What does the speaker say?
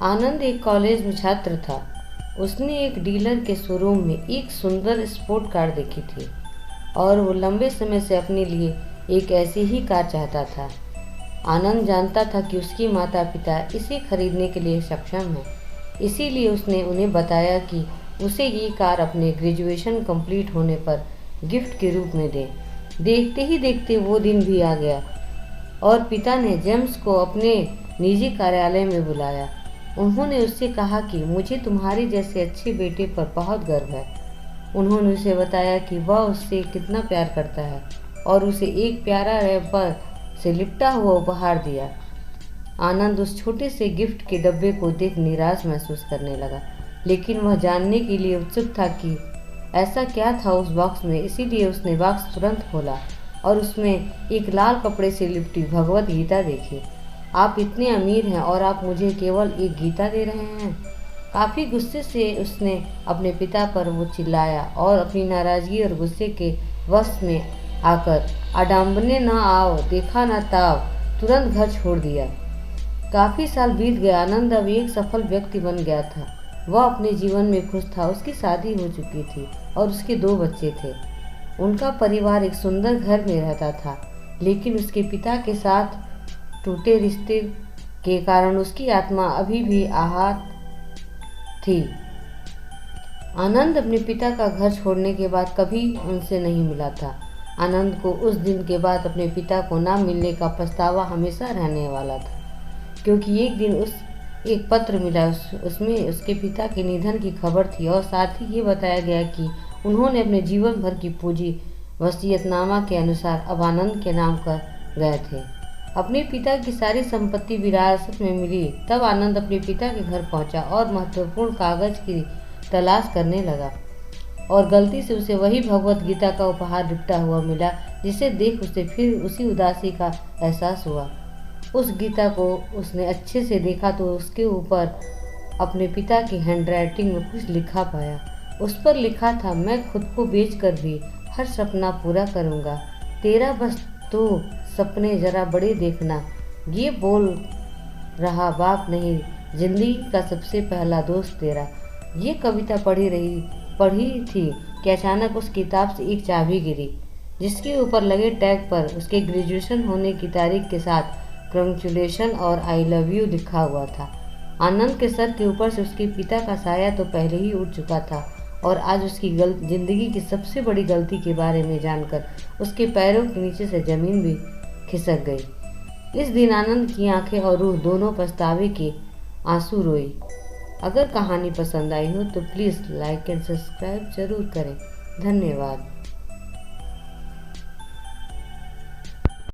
आनंद एक कॉलेज में छात्र था। उसने एक डीलर के शोरूम में एक सुंदर स्पोर्ट कार देखी थी और वो लंबे समय से अपने लिए एक ऐसी ही कार चाहता था। आनंद जानता था कि उसकी माता पिता इसे खरीदने के लिए सक्षम हैं, इसीलिए उसने उन्हें बताया कि उसे ये कार अपने ग्रेजुएशन कंप्लीट होने पर गिफ्ट के रूप में दें। देखते ही देखते वो दिन भी आ गया और पिता ने जेम्स को अपने निजी कार्यालय में बुलाया। उन्होंने उससे कहा कि मुझे तुम्हारे जैसे अच्छे बेटे पर बहुत गर्व है। उन्होंने उसे बताया कि वह उससे कितना प्यार करता है और उसे एक प्यारा रैपर से लिपटा हुआ उपहार दिया। आनंद उस छोटे से गिफ्ट के डब्बे को देख निराश महसूस करने लगा, लेकिन वह जानने के लिए उत्सुक था कि ऐसा क्या था उस बॉक्स में। इसीलिए उसने बॉक्स तुरंत खोला और उसमें एक लाल कपड़े से लिपटी भगवत गीता देखी। आप इतने अमीर हैं और आप मुझे केवल एक गीता दे रहे हैं। काफ़ी गुस्से से उसने अपने पिता पर वो चिल्लाया और अपनी नाराज़गी और गुस्से के वश में आकर आडम्बने न आओ देखा न ताव तुरंत घर छोड़ दिया। काफ़ी साल बीत गए। आनंद अब एक सफल व्यक्ति बन गया था। वह अपने जीवन में खुश था। उसकी शादी हो चुकी थी और उसके 2 बच्चे थे। उनका परिवार एक सुंदर घर में रहता था, लेकिन उसके पिता के साथ टूटे रिश्ते के कारण उसकी आत्मा अभी भी आहत थी। आनंद अपने पिता का घर छोड़ने के बाद कभी उनसे नहीं मिला था। आनंद को उस दिन के बाद अपने पिता को ना मिलने का पछतावा हमेशा रहने वाला था, क्योंकि एक दिन एक पत्र मिला। उसमें उसके पिता के निधन की खबर थी और साथ ही ये बताया गया कि उन्होंने अपने जीवन भर की पूंजी वसीयतनामा के अनुसार अब आनंद के नाम कर गए थे। अपने पिता की सारी संपत्ति विरासत में मिली। तब आनंद अपने पिता के घर पहुंचा और महत्वपूर्ण कागज की तलाश करने लगा और गलती से उसे वही भगवत गीता का उपहार लिपटा हुआ मिला, जिसे देख उसे फिर उसी उदासी का एहसास हुआ। उस गीता को उसने अच्छे से देखा तो उसके ऊपर अपने पिता की हैंडराइटिंग में कुछ लिखा पाया। उस पर लिखा था, मैं खुद को बेचकर भी हर सपना पूरा करूँगा, तेरा बस तो सपने जरा बड़े देखना। ये बोल रहा बाप नहीं, जिंदगी का सबसे पहला दोस्त तेरा। ये कविता पढ़ी थी कि अचानक उस किताब से एक चाबी गिरी, जिसके ऊपर लगे टैग पर उसके ग्रेजुएशन होने की तारीख के साथ कंग्रेचुलेशन और आई लव यू लिखा हुआ था। आनंद के सर के ऊपर से उसके पिता का साया तो पहले ही उड़ चुका था और आज उसकी जिंदगी की सबसे बड़ी गलती के बारे में जानकर उसके पैरों के नीचे से जमीन भी खिसक गई। इस दिन आनंद की आंखें और रूह दोनों पछतावे के आंसू रोई। अगर कहानी पसंद आई हो तो प्लीज़ लाइक एंड सब्सक्राइब जरूर करें। धन्यवाद।